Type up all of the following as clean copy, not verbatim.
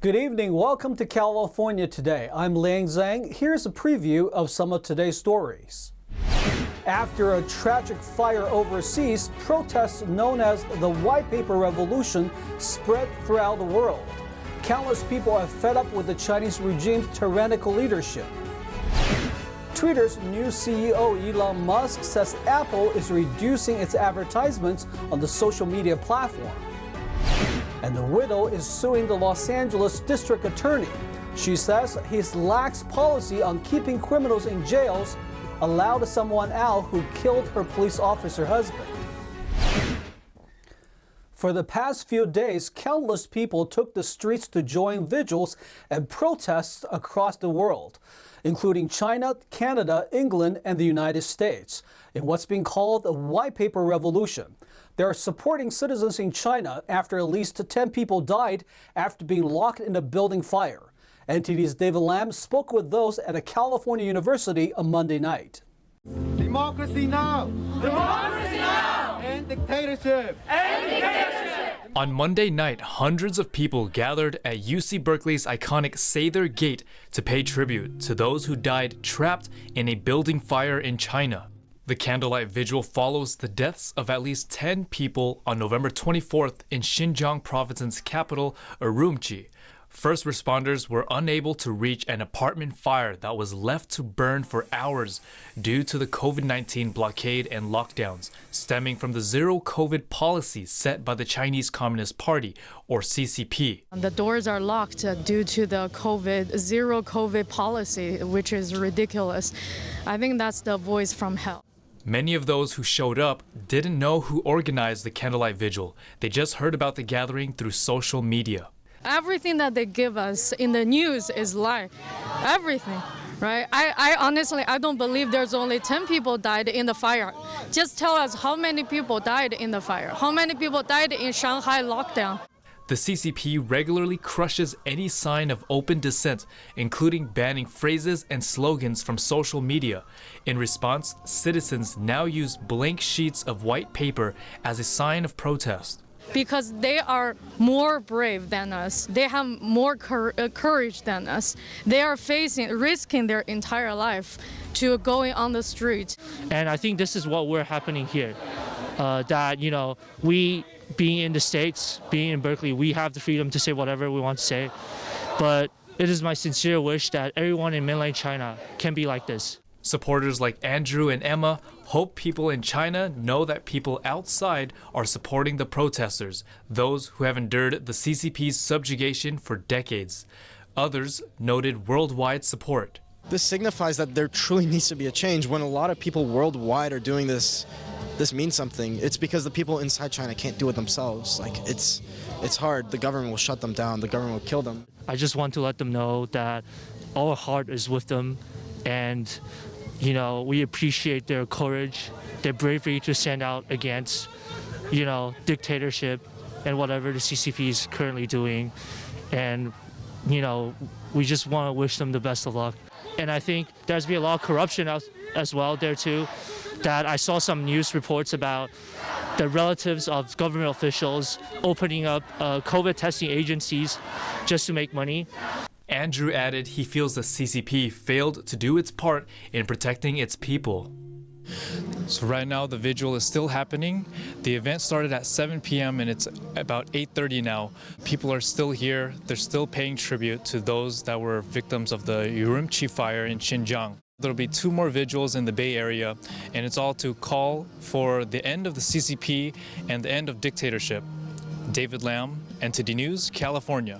Good evening. Welcome to California Today. I'm Liang Zhang. Here's a preview of some of today's stories. After a tragic fire overseas, protests known as the White Paper Revolution spread throughout the world. Countless people are fed up with the Chinese regime's tyrannical leadership. Twitter's new CEO Elon Musk says Apple is reducing its advertisements on the social media platform. And the widow is suing the Los Angeles district attorney. She says his lax policy on keeping criminals in jails allowed someone out who killed her police officer husband. For the past few days, countless people took the streets to join vigils and protests across the world, including China, Canada, England, and the United States, in what's being called the White Paper Revolution. They are supporting citizens in China after at least 10 people died after being locked in a building fire. NTD's David Lam spoke with those at a California university on Monday night. Democracy now! Democracy now! End dictatorship! End dictatorship! On Monday night, hundreds of people gathered at UC Berkeley's iconic Say Their Gate to pay tribute to those who died trapped in a building fire in China. The candlelight vigil follows the deaths of at least 10 people on November 24th in Xinjiang province's capital, Urumqi. First responders were unable to reach an apartment fire that was left to burn for hours due to the COVID-19 blockade and lockdowns, stemming from the zero-COVID policy set by the Chinese Communist Party, or CCP. The doors are locked due to the zero COVID policy, which is ridiculous. I think that's the voice from hell. Many of those who showed up didn't know who organized the candlelight vigil. They just heard about the gathering through social media. Everything that they give us in the news is lie. Everything, right? I honestly, I don't believe there's only 10 people died in the fire. Just tell us how many people died in the fire. How many people died in Shanghai lockdown? The CCP regularly crushes any sign of open dissent, including banning phrases and slogans from social media. In response, citizens now use blank sheets of white paper as a sign of protest. Because they are more brave than us. They have more courage than us. They are risking their entire life to going on the street. And I think this is what we're happening here. That, we being in the States, being in Berkeley, we have the freedom to say whatever we want to say. But it is my sincere wish that everyone in mainland China can be like this. Supporters like Andrew and Emma hope people in China know that people outside are supporting the protesters, those who have endured the CCP's subjugation for decades. Others noted worldwide support. This signifies that there truly needs to be a change. When a lot of people worldwide are doing this means something. It's because the people inside China can't do it themselves. It's hard. The government will shut them down. The government will kill them. I just want to let them know that our heart is with them, and we appreciate their courage, their bravery to stand out against, dictatorship and whatever the CCP is currently doing. And, we just want to wish them the best of luck. And I think there's been a lot of corruption as well there too, that I saw some news reports about the relatives of government officials opening up COVID testing agencies just to make money. Andrew added he feels the CCP failed to do its part in protecting its people. So right now the vigil is still happening. The event started at 7 p.m. and it's about 8:30 now. People are still here. They're still paying tribute to those that were victims of the Urumqi fire in Xinjiang. There'll be 2 more vigils in the Bay Area, and it's all to call for the end of the CCP and the end of dictatorship. David Lam, NTD News, California.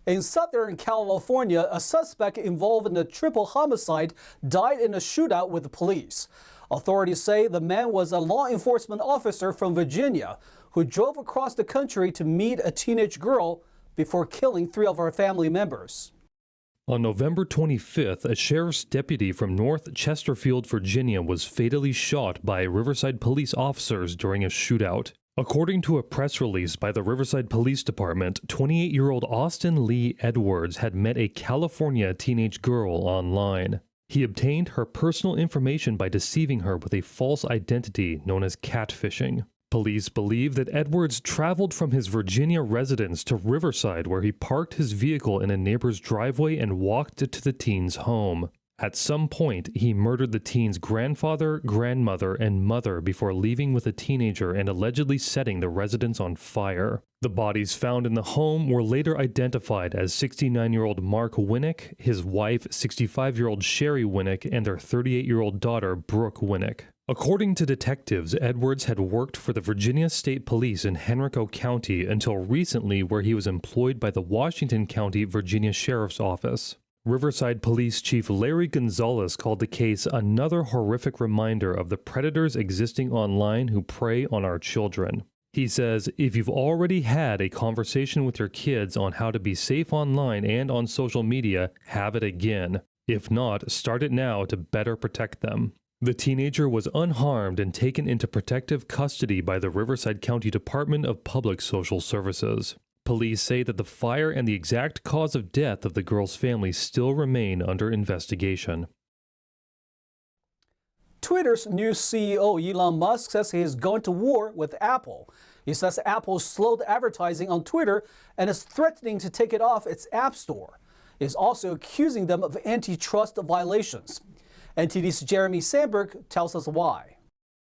In Southern California, a suspect involved in a triple homicide died in a shootout with the police. Authorities say the man was a law enforcement officer from Virginia who drove across the country to meet a teenage girl before killing 3 of her family members. On November 25th, a sheriff's deputy from North Chesterfield, Virginia, was fatally shot by Riverside police officers during a shootout. According to a press release by the Riverside Police Department, 28-year-old Austin Lee Edwards had met a California teenage girl online. He obtained her personal information by deceiving her with a false identity known as catfishing. Police believe that Edwards traveled from his Virginia residence to Riverside, where he parked his vehicle in a neighbor's driveway and walked to the teen's home. At some point, he murdered the teen's grandfather, grandmother, and mother before leaving with a teenager and allegedly setting the residence on fire. The bodies found in the home were later identified as 69-year-old Mark Winnick, his wife, 65-year-old Sherry Winnick, and their 38-year-old daughter, Brooke Winnick. According to detectives, Edwards had worked for the Virginia State Police in Henrico County until recently, where he was employed by the Washington County, Virginia Sheriff's Office. Riverside Police Chief Larry Gonzalez called the case another horrific reminder of the predators existing online who prey on our children. He says, if you've already had a conversation with your kids on how to be safe online and on social media, have it again. If not, start it now to better protect them. The teenager was unharmed and taken into protective custody by the Riverside County Department of Public Social Services. Police say that the fire and the exact cause of death of the girl's family still remain under investigation. Twitter's new CEO, Elon Musk, says he is going to war with Apple. He says Apple slowed advertising on Twitter and is threatening to take it off its App Store. He is also accusing them of antitrust violations. NTD's Jeremy Sandberg tells us why.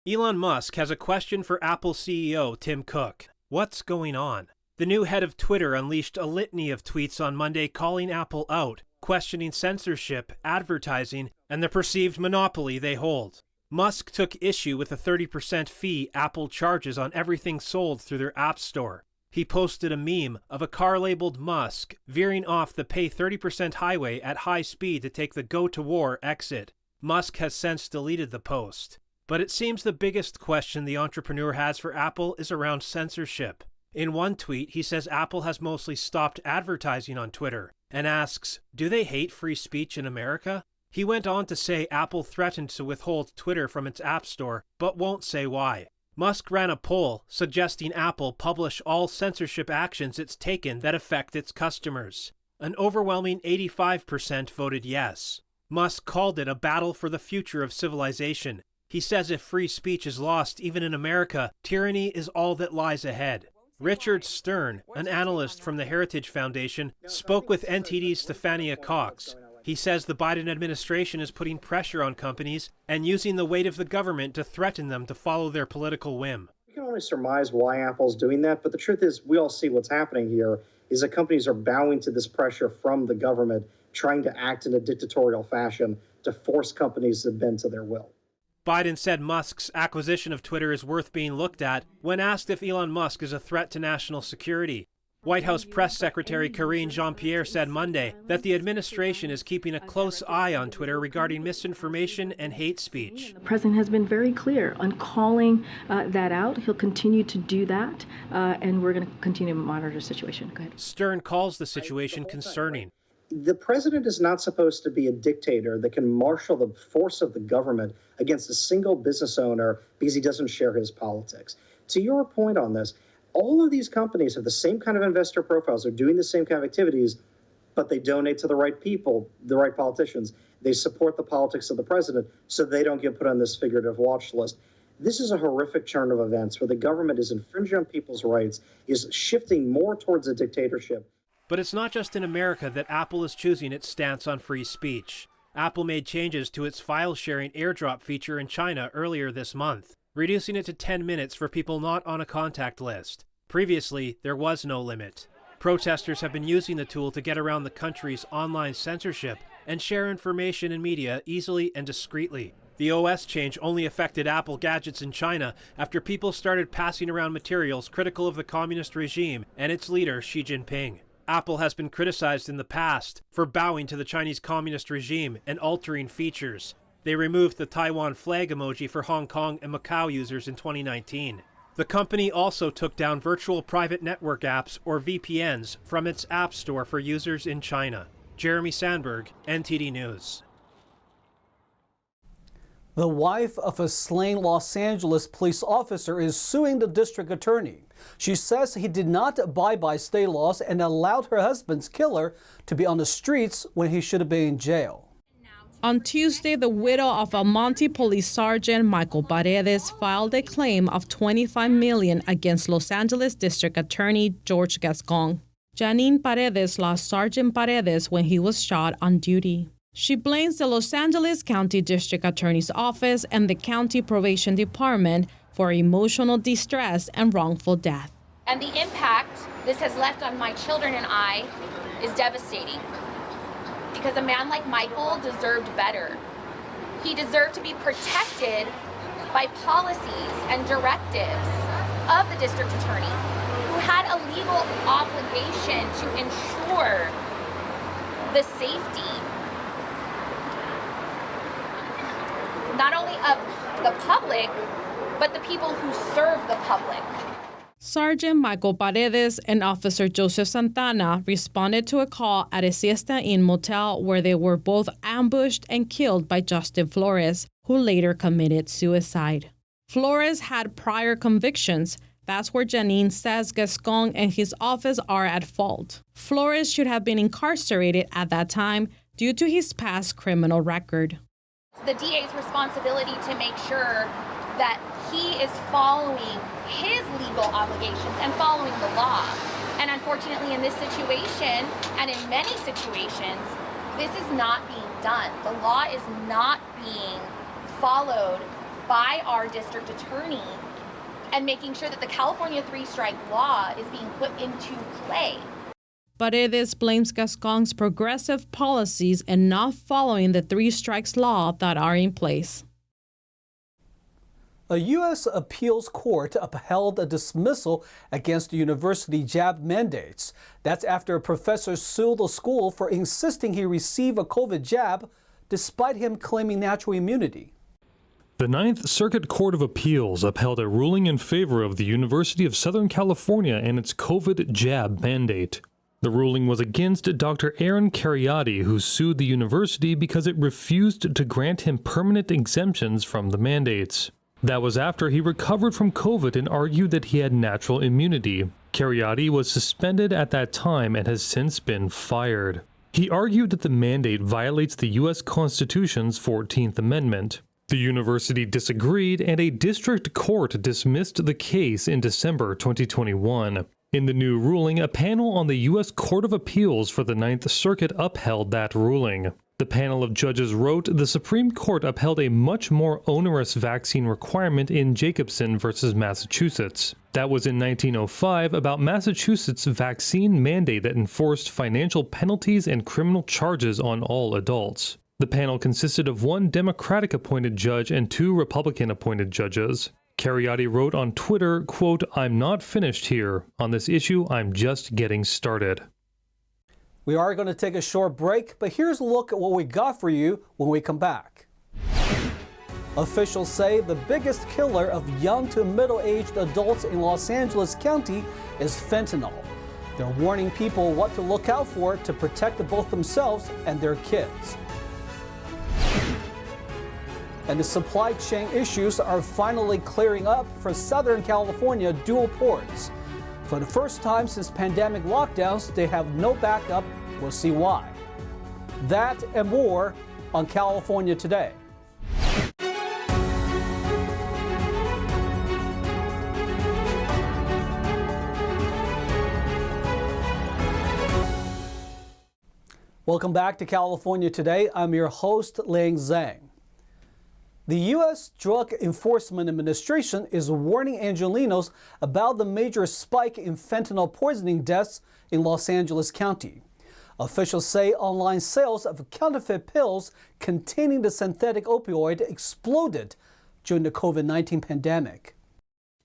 Elon Musk has a question for Apple CEO Tim Cook. What's going on? The new head of Twitter unleashed a litany of tweets on Monday calling Apple out, questioning censorship, advertising, and the perceived monopoly they hold. Musk took issue with the 30% fee Apple charges on everything sold through their App Store. He posted a meme of a car labeled Musk veering off the pay 30% highway at high speed to take the go-to-war exit. Musk has since deleted the post. But it seems the biggest question the entrepreneur has for Apple is around censorship. In one tweet, he says Apple has mostly stopped advertising on Twitter and asks, do they hate free speech in America? He went on to say Apple threatened to withhold Twitter from its App Store, but won't say why. Musk ran a poll suggesting Apple publish all censorship actions it's taken that affect its customers. An overwhelming 85% voted yes. Musk called it a battle for the future of civilization. He says if free speech is lost even in America, tyranny is all that lies ahead. Richard Stern, an analyst from the Heritage Foundation, spoke with NTD's Stefania Cox. He says the Biden administration is putting pressure on companies and using the weight of the government to threaten them to follow their political whim. You can only surmise why Apple's doing that, but the truth is we all see what's happening here is that companies are bowing to this pressure from the government, trying to act in a dictatorial fashion to force companies to bend to their will. Biden said Musk's acquisition of Twitter is worth being looked at when asked if Elon Musk is a threat to national security. White House Press Secretary Karine Jean-Pierre said Monday that the administration is keeping a close eye on Twitter regarding misinformation and hate speech. The president has been very clear on calling that out. He'll continue to do that, and we're going to continue to monitor the situation. Go ahead. Stern calls the situation concerning. The president is not supposed to be a dictator that can marshal the force of the government against a single business owner because he doesn't share his politics. To your point on this, all of these companies have the same kind of investor profiles. They're doing the same kind of activities, but they donate to the right people, the right politicians. They support the politics of the president so they don't get put on this figurative watch list. This is a horrific turn of events where the government is infringing on people's rights, is shifting more towards a dictatorship. But it's not just in America that Apple is choosing its stance on free speech. Apple made changes to its file-sharing AirDrop feature in China earlier this month, reducing it to 10 minutes for people not on a contact list. Previously, there was no limit. Protesters have been using the tool to get around the country's online censorship and share information and media easily and discreetly. The OS change only affected Apple gadgets in China after people started passing around materials critical of the communist regime and its leader, Xi Jinping. Apple has been criticized in the past for bowing to the Chinese communist regime and altering features. They removed the Taiwan flag emoji for Hong Kong and Macau users in 2019. The company also took down virtual private network apps, or VPNs, from its App Store for users in China. Jeremy Sandberg, NTD News. The wife of a slain Los Angeles police officer is suing the district attorney. She says he did not abide by state laws and allowed her husband's killer to be on the streets when he should have been in jail. On Tuesday, the widow of Almonte Police Sergeant Michael Paredes filed a claim of $25 million against Los Angeles District Attorney George Gascon. Janine Paredes lost Sergeant Paredes when he was shot on duty. She blames the Los Angeles County District Attorney's Office and the County Probation Department for emotional distress and wrongful death. And the impact this has left on my children and I is devastating. Because a man like Michael deserved better. He deserved to be protected by policies and directives of the district attorney, who had a legal obligation to ensure the safety not only of the public, but the people who serve the public. Sergeant Michael Paredes and Officer Joseph Santana responded to a call at a Siesta Inn motel where they were both ambushed and killed by Justin Flores, who later committed suicide. Flores had prior convictions. That's where Janine says Gascon and his office are at fault. Flores should have been incarcerated at that time due to his past criminal record. It's the DA's responsibility to make sure that he is following his legal obligations and following the law. And unfortunately, in this situation, and in many situations, this is not being done. The law is not being followed by our district attorney and making sure that the California three-strike law is being put into play. Paredes blames Gascon's progressive policies and not following the three strikes law that are in place. A U.S. appeals court upheld a dismissal against the university jab mandates. That's after a professor sued the school for insisting he receive a COVID jab despite him claiming natural immunity. The Ninth Circuit Court of Appeals upheld a ruling in favor of the University of Southern California and its COVID jab mandate. The ruling was against Dr. Aaron Cariati, who sued the university because it refused to grant him permanent exemptions from the mandates. That was after he recovered from COVID and argued that he had natural immunity. Cariati was suspended at that time and has since been fired. He argued that the mandate violates the U.S. Constitution's 14th Amendment. The university disagreed, and a district court dismissed the case in December 2021. In the new ruling, a panel on the U.S. Court of Appeals for the Ninth Circuit upheld that ruling. The panel of judges wrote the Supreme Court upheld a much more onerous vaccine requirement in Jacobson versus Massachusetts. That was in 1905 about Massachusetts' vaccine mandate that enforced financial penalties and criminal charges on all adults. The panel consisted of one Democratic-appointed judge and two Republican-appointed judges. Cariati wrote on Twitter, quote, "I'm not finished here. On this issue, I'm just getting started." We are going to take a short break, but here's a look at what we got for you when we come back. Officials say the biggest killer of young to middle-aged adults in Los Angeles County is fentanyl. They're warning people what to look out for to protect both themselves and their kids. And the supply chain issues are finally clearing up for Southern California dual ports. For the first time since pandemic lockdowns, they have no backup. We'll see why. That and more on California Today. Welcome back to California Today. I'm your host, Liang Zhang. The U.S. Drug Enforcement Administration is warning Angelenos about the major spike in fentanyl poisoning deaths in Los Angeles County. Officials say online sales of counterfeit pills containing the synthetic opioid exploded during the COVID-19 pandemic.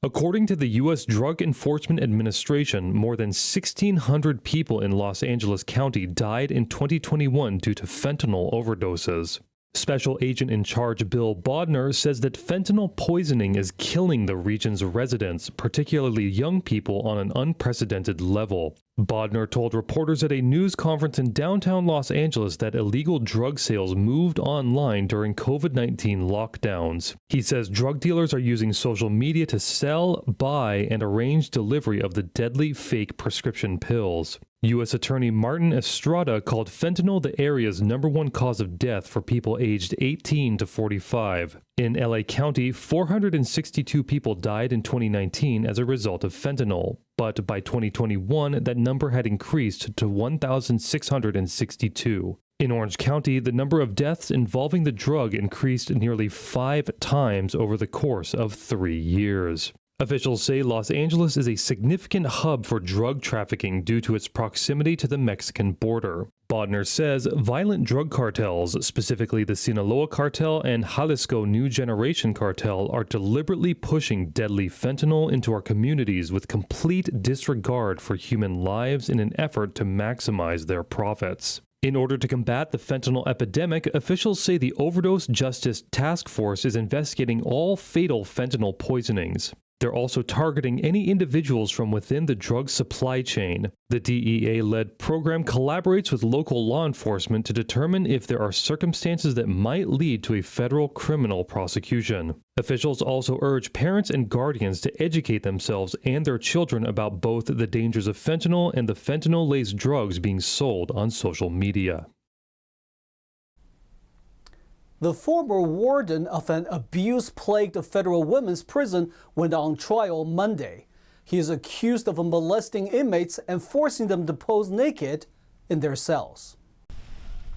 According to the U.S. Drug Enforcement Administration, more than 1,600 people in Los Angeles County died in 2021 due to fentanyl overdoses. Special Agent in Charge Bill Bodner says that fentanyl poisoning is killing the region's residents, particularly young people, on an unprecedented level. Bodner told reporters at a news conference in downtown Los Angeles that illegal drug sales moved online during COVID-19 lockdowns. He says drug dealers are using social media to sell, buy, and arrange delivery of the deadly fake prescription pills. U.S. Attorney Martin Estrada called fentanyl the area's #1 cause of death for people aged 18 to 45. In L.A. County, 462 people died in 2019 as a result of fentanyl, but by 2021, that number had increased to 1,662. In Orange County, the number of deaths involving the drug increased nearly 5 times over the course of 3 years. Officials say Los Angeles is a significant hub for drug trafficking due to its proximity to the Mexican border. Bodner says violent drug cartels, specifically the Sinaloa cartel and Jalisco New Generation cartel, are deliberately pushing deadly fentanyl into our communities with complete disregard for human lives in an effort to maximize their profits. In order to combat the fentanyl epidemic, officials say the Overdose Justice Task Force is investigating all fatal fentanyl poisonings. They're also targeting any individuals from within the drug supply chain. The DEA-led program collaborates with local law enforcement to determine if there are circumstances that might lead to a federal criminal prosecution. Officials also urge parents and guardians to educate themselves and their children about both the dangers of fentanyl and the fentanyl-laced drugs being sold on social media. The former warden of an abuse-plagued federal women's prison went on trial Monday. He is accused of molesting inmates and forcing them to pose naked in their cells.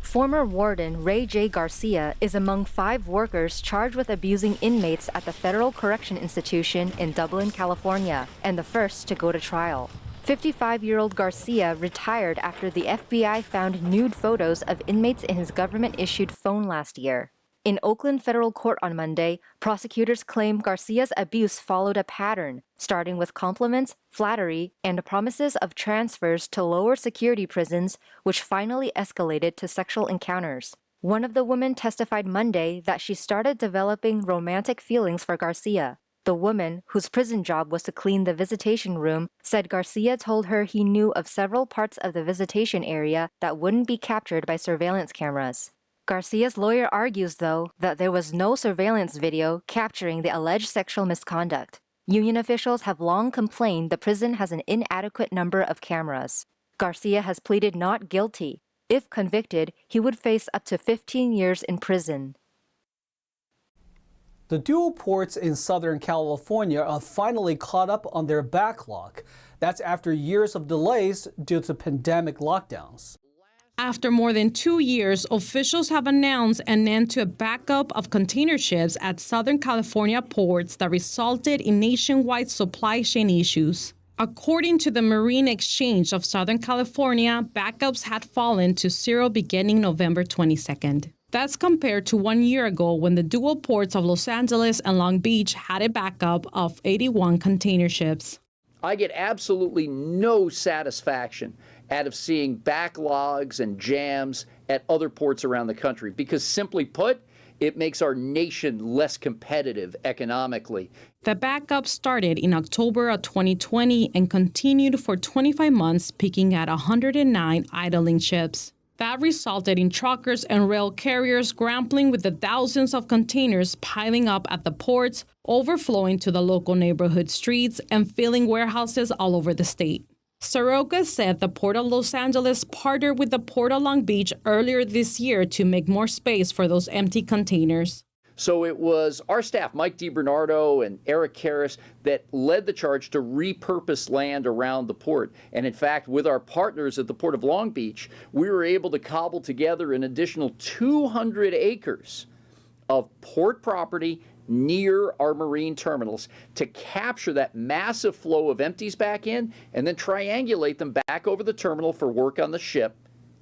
Former warden Ray J. Garcia is among 5 workers charged with abusing inmates at the Federal Correction Institution in Dublin, California, and the first to go to trial. 55-year-old Garcia retired after the FBI found nude photos of inmates in his government-issued phone last year. In Oakland federal court on Monday, prosecutors claim Garcia's abuse followed a pattern, starting with compliments, flattery, and promises of transfers to lower security prisons, which finally escalated to sexual encounters. One of the women testified Monday that she started developing romantic feelings for Garcia. The woman, whose prison job was to clean the visitation room, said Garcia told her he knew of several parts of the visitation area that wouldn't be captured by surveillance cameras. Garcia's lawyer argues, though, that there was no surveillance video capturing the alleged sexual misconduct. Union officials have long complained the prison has an inadequate number of cameras. Garcia has pleaded not guilty. If convicted, he would face up to 15 years in prison. The dual ports in Southern California are finally caught up on their backlog. That's after years of delays due to pandemic lockdowns. After more than 2 years, officials have announced an end to a backup of container ships at Southern California ports that resulted in nationwide supply chain issues. According to the Marine Exchange of Southern California, backups had fallen to 0 beginning November 22nd. That's compared to 1 year ago when the dual ports of Los Angeles and Long Beach had a backup of 81 container ships. I get absolutely no satisfaction out of seeing backlogs and jams at other ports around the country because, simply put, it makes our nation less competitive economically. The backup started in October of 2020 and continued for 25 months, peaking at 109 idling ships. That resulted in truckers and rail carriers grappling with the thousands of containers piling up at the ports, overflowing to the local neighborhood streets, and filling warehouses all over the state. Soroka said the Port of Los Angeles partnered with the Port of Long Beach earlier this year to make more space for those empty containers. So it was our staff, Mike DiBernardo and Eric Karras, that led the charge to repurpose land around the port. And in fact, with our partners at the Port of Long Beach, we were able to cobble together an additional 200 acres of port property near our marine terminals to capture that massive flow of empties back in and then triangulate them back over the terminal for work on the ship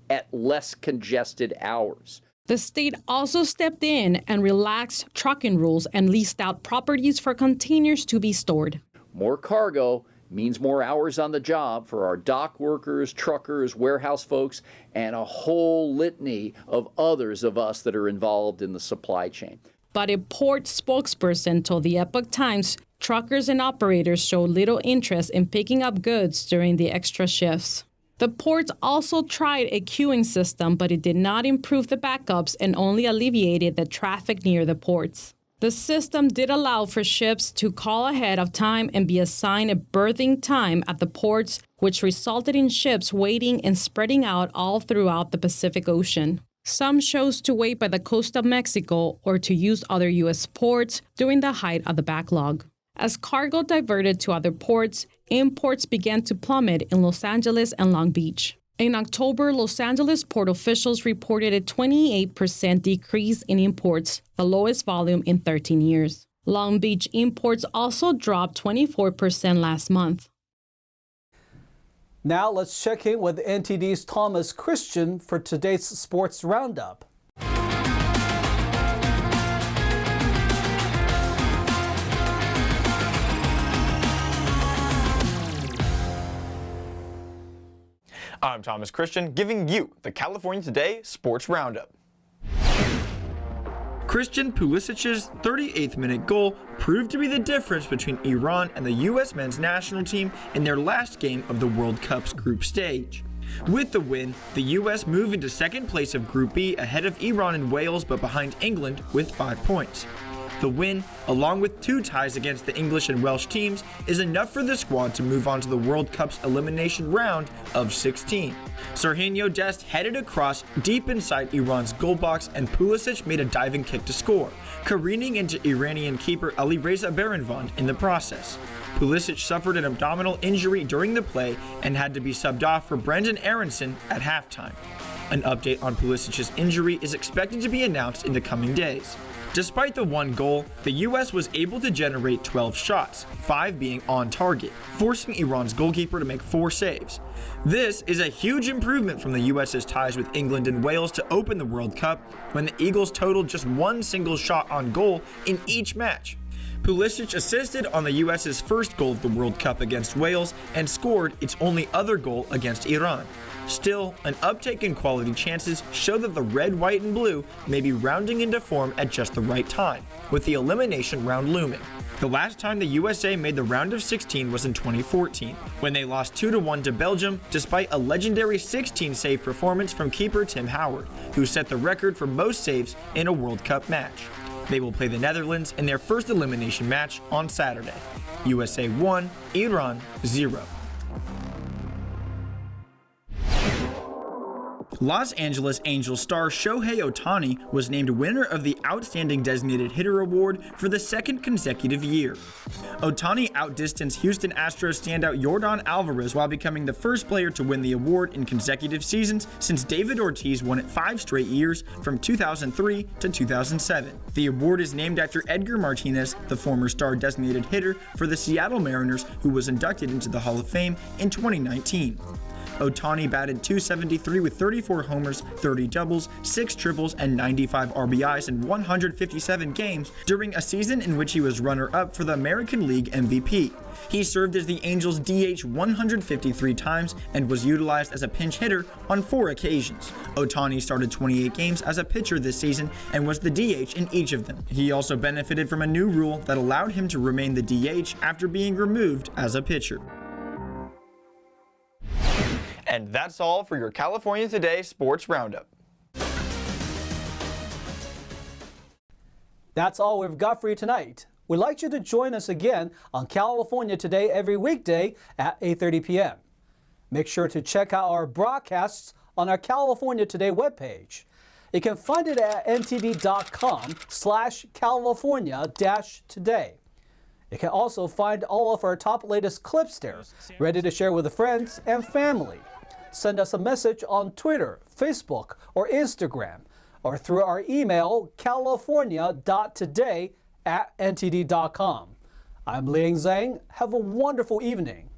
at less congested hours. The state also stepped in and relaxed trucking rules and leased out properties for containers to be stored. More cargo means more hours on the job for our dock workers, truckers, warehouse folks, and a whole litany of others of us that are involved in the supply chain. But a port spokesperson told the Epoch Times truckers and operators showed little interest in picking up goods during the extra shifts. The ports also tried a queuing system, but it did not improve the backups and only alleviated the traffic near the ports. The system did allow for ships to call ahead of time and be assigned a berthing time at the ports which resulted in ships waiting and spreading out all throughout the Pacific Ocean. Some chose to wait by the coast of Mexico or to use other U.S. ports during the height of the backlog. As cargo diverted to other ports, imports began to plummet in Los Angeles and Long Beach. In October, Los Angeles port officials reported a 28% decrease in imports, the lowest volume in 13 years. Long Beach imports also dropped 24% last month. Now let's check in with NTD's Thomas Christian for today's Sports Roundup. I'm Thomas Christian, giving you the California Today Sports Roundup. Christian Pulisic's 38th minute goal proved to be the difference between Iran and the U.S. men's national team in their last game of the World Cup's group stage. With the win, the U.S. move into second place of Group B ahead of Iran and Wales, but behind England with 5 points. The win, along with 2 ties against the English and Welsh teams, is enough for the squad to move on to the World Cup's elimination round of 16. Serginho Dest headed across deep inside Iran's goal box, and Pulisic made a diving kick to score, careening into Iranian keeper Alireza Beranvand in the process. Pulisic suffered an abdominal injury during the play and had to be subbed off for Brendan Aronson at halftime. An update on Pulisic's injury is expected to be announced in the coming days. Despite the 1 goal, the U.S. was able to generate 12 shots, 5 being on target, forcing Iran's goalkeeper to make 4 saves. This is a huge improvement from the U.S.'s ties with England and Wales to open the World Cup, when the Eagles totaled just 1 single shot on goal in each match. Pulisic assisted on the U.S.'s first goal of the World Cup against Wales and scored its only other goal against Iran. Still, an uptick in quality chances show that the red, white, and blue may be rounding into form at just the right time, with the elimination round looming. The last time the USA made the round of 16 was in 2014, when they lost 2-1 to Belgium, despite a legendary 16-save performance from keeper Tim Howard, who set the record for most saves in a World Cup match. They will play the Netherlands in their first elimination match on Saturday. USA 1, Iran 0. Los Angeles Angels star Shohei Ohtani was named winner of the Outstanding Designated Hitter Award for the 2nd consecutive year. Ohtani outdistanced Houston Astros standout Yordan Alvarez while becoming the first player to win the award in consecutive seasons since David Ortiz won it 5 straight years from 2003 to 2007. The award is named after Edgar Martinez, the former star designated hitter for the Seattle Mariners, who was inducted into the Hall of Fame in 2019. Ohtani batted .273 with 34 homers, 30 doubles, 6 triples, and 95 RBIs in 157 games during a season in which he was runner-up for the American League MVP. He served as the Angels' DH 153 times and was utilized as a pinch hitter on 4 occasions. Ohtani started 28 games as a pitcher this season and was the DH in each of them. He also benefited from a new rule that allowed him to remain the DH after being removed as a pitcher. And that's all for your California Today Sports Roundup. That's all we've got for you tonight. We'd like you to join us again on California Today every weekday at 8:30 p.m. Make sure to check out our broadcasts on our California Today webpage. You can find it at ntd.com/California-today. You can also find all of our top latest clips there, ready to share with friends and family. Send us a message on Twitter, Facebook, or Instagram, or through our email, california.today@ntd.com. I'm Liang Zhang. Have a wonderful evening.